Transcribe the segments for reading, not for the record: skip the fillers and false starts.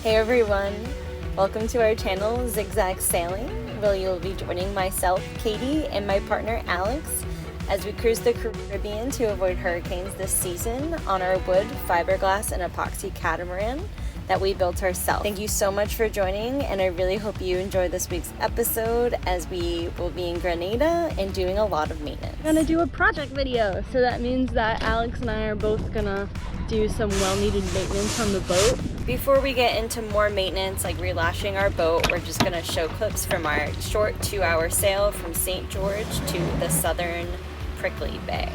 Hey everyone, welcome to our channel Zigzag Sailing, where you'll be joining myself, Katie, and my partner Alex as we cruise the Caribbean to avoid hurricanes this season on our wood, fiberglass, and epoxy catamaran that we built ourselves. Thank you so much for joining, and I really hope you enjoy this week's episode as we will be in Grenada and doing a lot of maintenance. I'm gonna do a project video, so that means that Alex and I are both gonna do some well-needed maintenance on the boat. Before we get into more maintenance like relashing our boat, we're just gonna show clips from our short 2-hour sail from St. George to the southern Prickly Bay.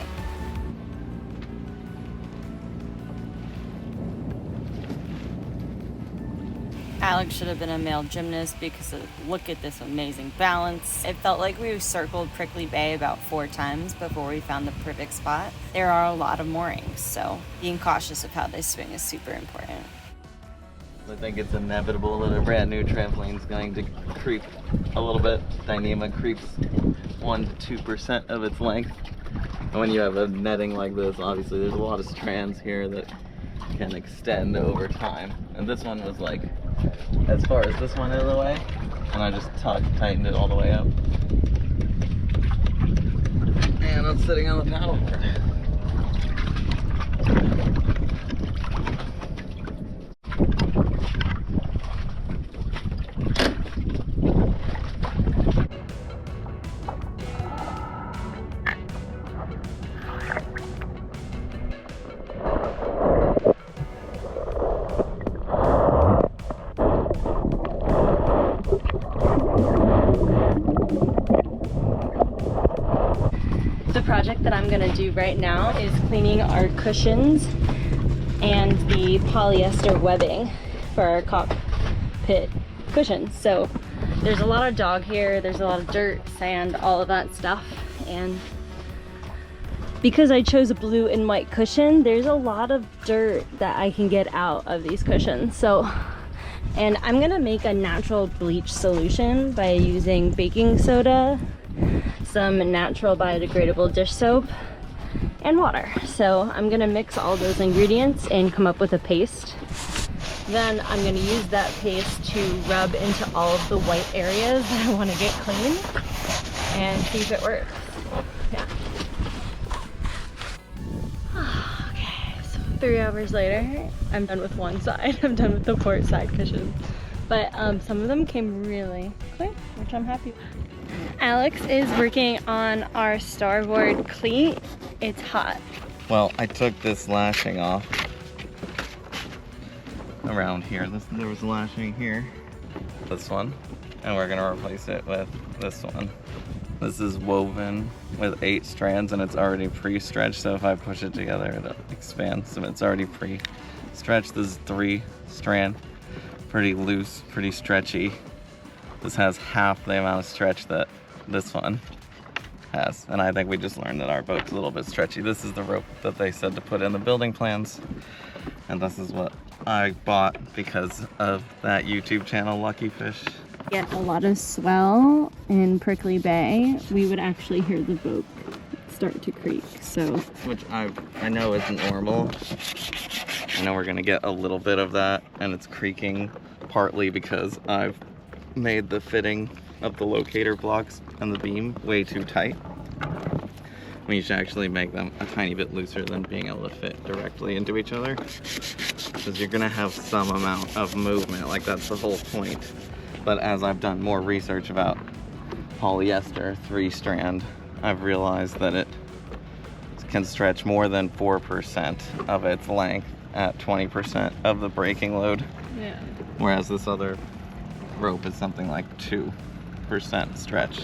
Alex should have been a male gymnast because look at this amazing balance. It felt like we circled Prickly Bay about 4 times before we found the perfect spot. There are a lot of moorings, so being cautious of how they swing is super important. I think it's inevitable that a brand new trampoline is going to creep a little bit. Dyneema creeps 1 to 2% of its length. And when you have a netting like this, obviously there's a lot of strands here that can extend over time. And this one was like as far as this one is away, and I just tightened it all the way up. And I'm sitting on the paddleboard. The project that I'm gonna do right now is cleaning our cushions and the polyester webbing for our cockpit cushions. So there's a lot of dog hair, there's a lot of dirt, sand, all of that stuff. And because I chose a blue and white cushion, there's a lot of dirt that I can get out of these cushions. And I'm gonna make a natural bleach solution by using baking soda, some natural biodegradable dish soap, and water. So I'm gonna mix all those ingredients and come up with a paste. Then I'm gonna use that paste to rub into all of the white areas that I wanna get clean and see if it works. Yeah. Okay, so 3 hours later, I'm done with one side. I'm done with the port side cushions. But some of them came really quick, which I'm happy with. Alex is working on our starboard cleat. It's hot. Well, I took this lashing off around here. There was a lashing here, this one, and we're gonna replace it with this one. This is woven with 8 strands and it's already pre-stretched, so if I push it together, it expands. So it's already pre-stretched. This is 3-strand, pretty loose, pretty stretchy. This has half the amount of stretch that this one has. And I think we just learned that our boat's a little bit stretchy. This is the rope that they said to put in the building plans. And this is what I bought because of that YouTube channel, Lucky Fish. Get a lot of swell in Prickly Bay, we would actually hear the boat start to creak, so. Which I know isn't normal. I know we're gonna get a little bit of that, and it's creaking partly because I've made the fitting of the locator blocks and the beam way too tight. We should actually make them a tiny bit looser than being able to fit directly into each other, because you're gonna have some amount of movement, like that's the whole point. But as I've done more research about polyester 3-strand, I've realized that it can stretch more than 4% of its length at 20% of the braking load. Yeah. Whereas this other rope is something like 2% stretch.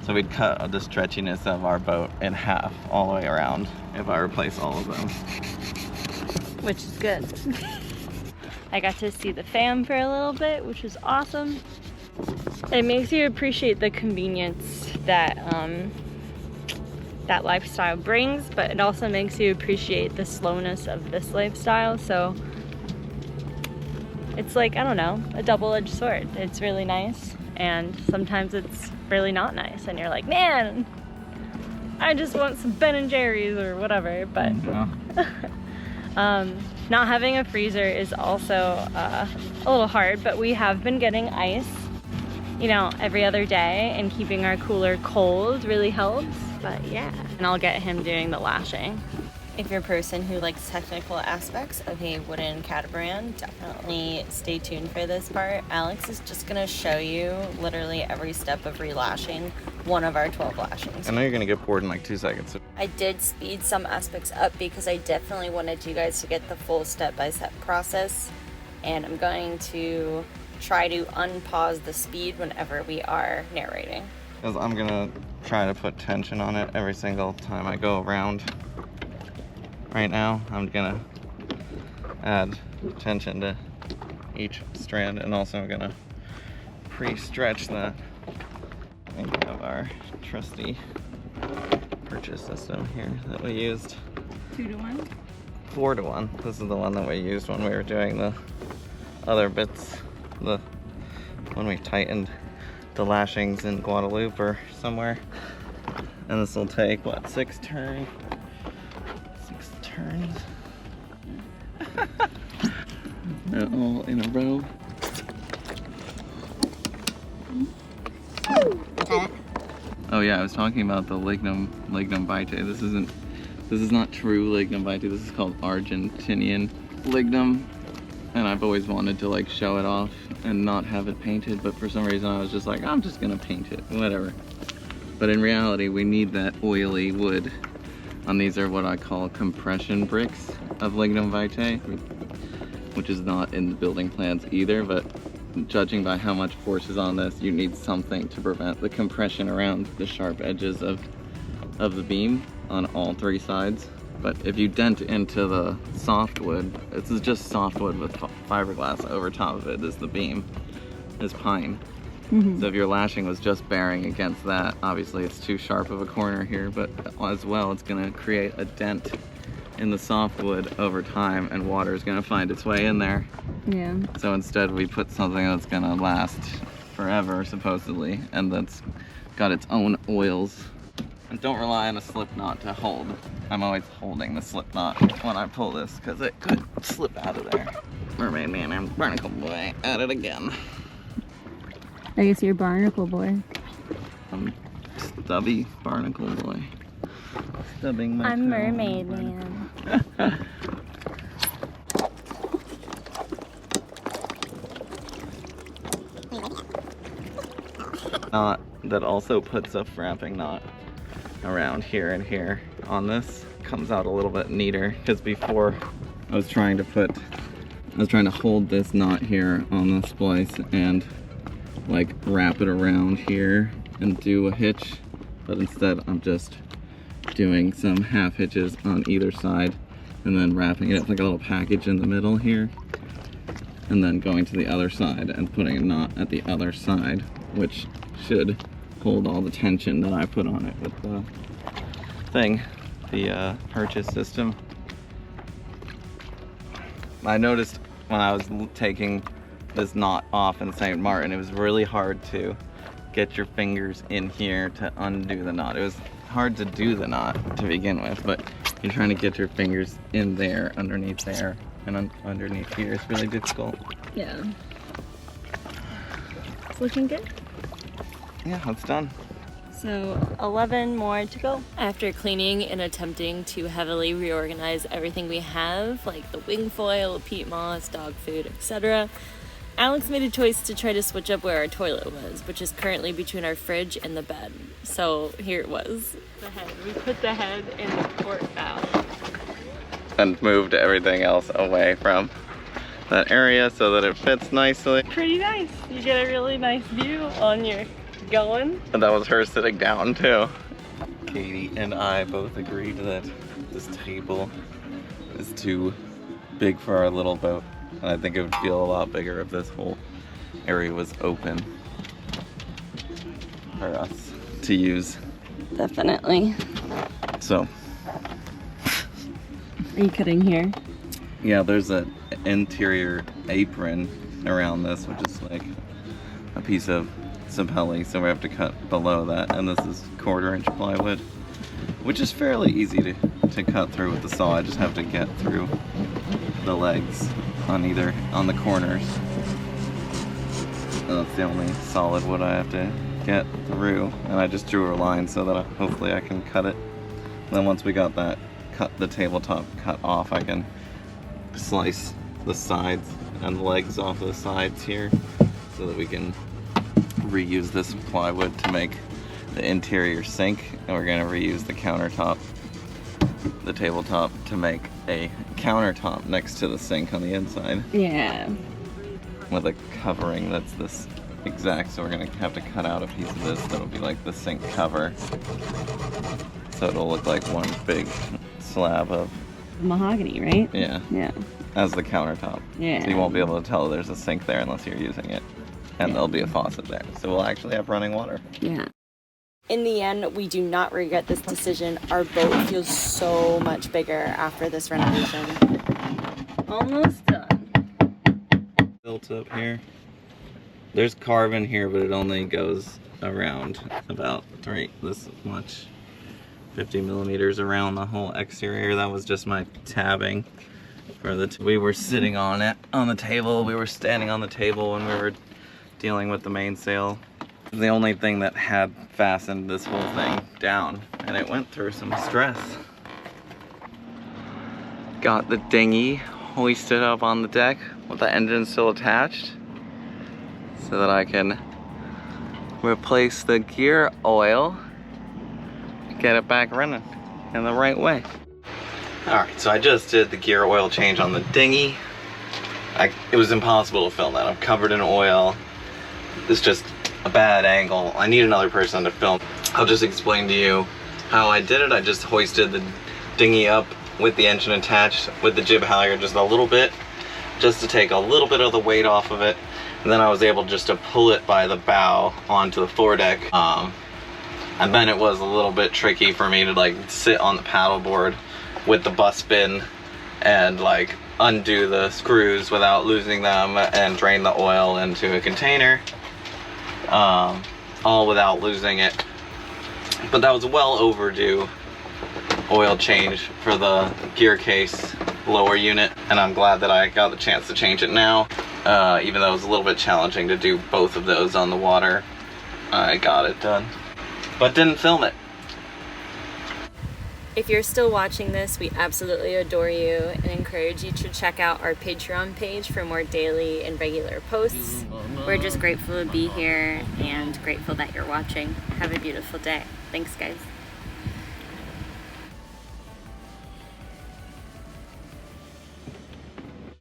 So we'd cut the stretchiness of our boat in half all the way around if I replace all of them. Which is good. I got to see the fam for a little bit, which was awesome. It makes you appreciate the convenience that that lifestyle brings, but it also makes you appreciate the slowness of this lifestyle. So it's like, I don't know, a double-edged sword. It's really nice, and sometimes it's really not nice, and you're like, man, I just want some Ben and Jerry's or whatever, but Not having a freezer is also a little hard, but we have been getting ice, you know, every other day, and keeping our cooler cold really helps. But yeah, and I'll get him doing the lashing. If you're a person who likes technical aspects of a wooden catamaran, definitely stay tuned for this part. Alex is just gonna show you literally every step of relashing one of our 12 lashings. I know you're gonna get bored in like 2 seconds. I did speed some aspects up because I definitely wanted you guys to get the full step-by-step process, and I'm going to try to unpause the speed whenever we are narrating. Because I'm gonna try to put tension on it every single time I go around. Right now, I'm gonna add tension to each strand, and also I'm gonna pre-stretch that. We have our trusty purchase system here that we used. 2-to-1? 4-to-1. This is the one that we used when we were doing the other bits, when we tightened the lashings in Guadalupe or somewhere. And this will take, what, 6 turns? All in a row. Oh yeah, I was talking about the lignum vitae. This is not true lignum vitae. This is called Argentinian lignum, and I've always wanted to like show it off and not have it painted, but for some reason I was just like, I'm just gonna paint it, whatever. But in reality, we need that oily wood. And these are what I call compression bricks of lignum vitae, which is not in the building plans either, but judging by how much force is on this, you need something to prevent the compression around the sharp edges of the beam on all 3 sides. But if you dent into the softwood, this is just softwood with fiberglass over top of it. This is the beam, is pine. So if your lashing was just bearing against that, obviously it's too sharp of a corner here, but as well it's gonna create a dent in the softwood over time, and water is gonna find its way in there. Yeah. So instead we put something that's gonna last forever, supposedly, and that's got its own oils. And don't rely on a slip knot to hold. I'm always holding the slip knot when I pull this, because it could slip out of there. Mermaid man and barnacle boy at it again. I guess you're barnacle boy. I'm stubby barnacle boy. Stubbing my I'm toe. mermaid man. Knot that also puts a wrapping knot around here and here on this comes out a little bit neater, because before I was trying to hold this knot here on the splice and like wrap it around here and do a hitch, but instead I'm just doing some half hitches on either side and then wrapping it up like a little package in the middle here, and then going to the other side and putting a knot at the other side, which should hold all the tension that I put on it with the thing, the purchase system. I noticed when I was taking this knot off in St. Martin, it was really hard to get your fingers in here to undo the knot. It was hard to do the knot to begin with, but you're trying to get your fingers in there, underneath there, and underneath here. It's really difficult. Yeah. It's looking good. Yeah, it's done. So 11 more to go. After cleaning and attempting to heavily reorganize everything we have, like the wing foil, peat moss, dog food, etc., Alex made a choice to try to switch up where our toilet was, which is currently between our fridge and the bed. So here it was. The head. We put the head in the port bow. And moved everything else away from that area so that it fits nicely. Pretty nice. You get a really nice view on your going. And that was her sitting down too. Katie and I both agreed that this table is too big for our little boat. And I think it would feel a lot bigger if this whole area was open for us to use. Definitely. So, are you cutting here? yeah, there's an interior apron around this, which is like a piece of sapelli, so we have to cut below that. And this is 1/4-inch plywood, which is fairly easy to cut through with the saw. I just have to get through the legs on the corners. And that's the only solid wood I have to get through, and I just drew a line so that hopefully I can cut it. And then once we got that the tabletop cut off, I can slice the sides and legs off the sides here so that we can reuse this plywood to make the interior sink, and we're going to reuse the countertop, the tabletop, to make a countertop next to the sink on the inside. Yeah. With a covering that's this exact, so we're gonna have to cut out a piece of this that'll be like the sink cover, so it'll look like one big slab of mahogany, right? Yeah. Yeah. As the countertop. Yeah. So you won't be able to tell there's a sink there unless you're using it, and there'll be a faucet there, so we'll actually have running water. Yeah. In the end, we do not regret this decision. Our boat feels so much bigger after this renovation. Almost done. Built up here. There's carving here, but it only goes around about this much. 50 millimeters around the whole exterior. That was just my tabbing for we were sitting on it on the table. We were standing on the table when we were dealing with the mainsail. The only thing that had fastened this whole thing down, and it went through some stress. Got the dinghy hoisted up on the deck with the engine still attached so that I can replace the gear oil, get it back running in the right way. Alright, so I just did the gear oil change on the dinghy. It was impossible to film that. I'm covered in oil. It's just a bad angle. I need another person to film. I'll just explain to you how I did it. I just hoisted the dinghy up with the engine attached with the jib halyard just a little bit, just to take a little bit of the weight off of it, and then I was able just to pull it by the bow onto the foredeck. And then it was a little bit tricky for me to like sit on the paddleboard with the bus bin and like undo the screws without losing them and drain the oil into a container, all without losing it. But that was a well overdue oil change for the gear case lower unit, and I'm glad that I got the chance to change it now. Even though it was a little bit challenging to do both of those on the water, I got it done, but didn't film it. If you're still watching this, we absolutely adore you and encourage you to check out our Patreon page for more daily and regular posts. We're just grateful to be here and grateful that you're watching. Have a beautiful day. Thanks, guys.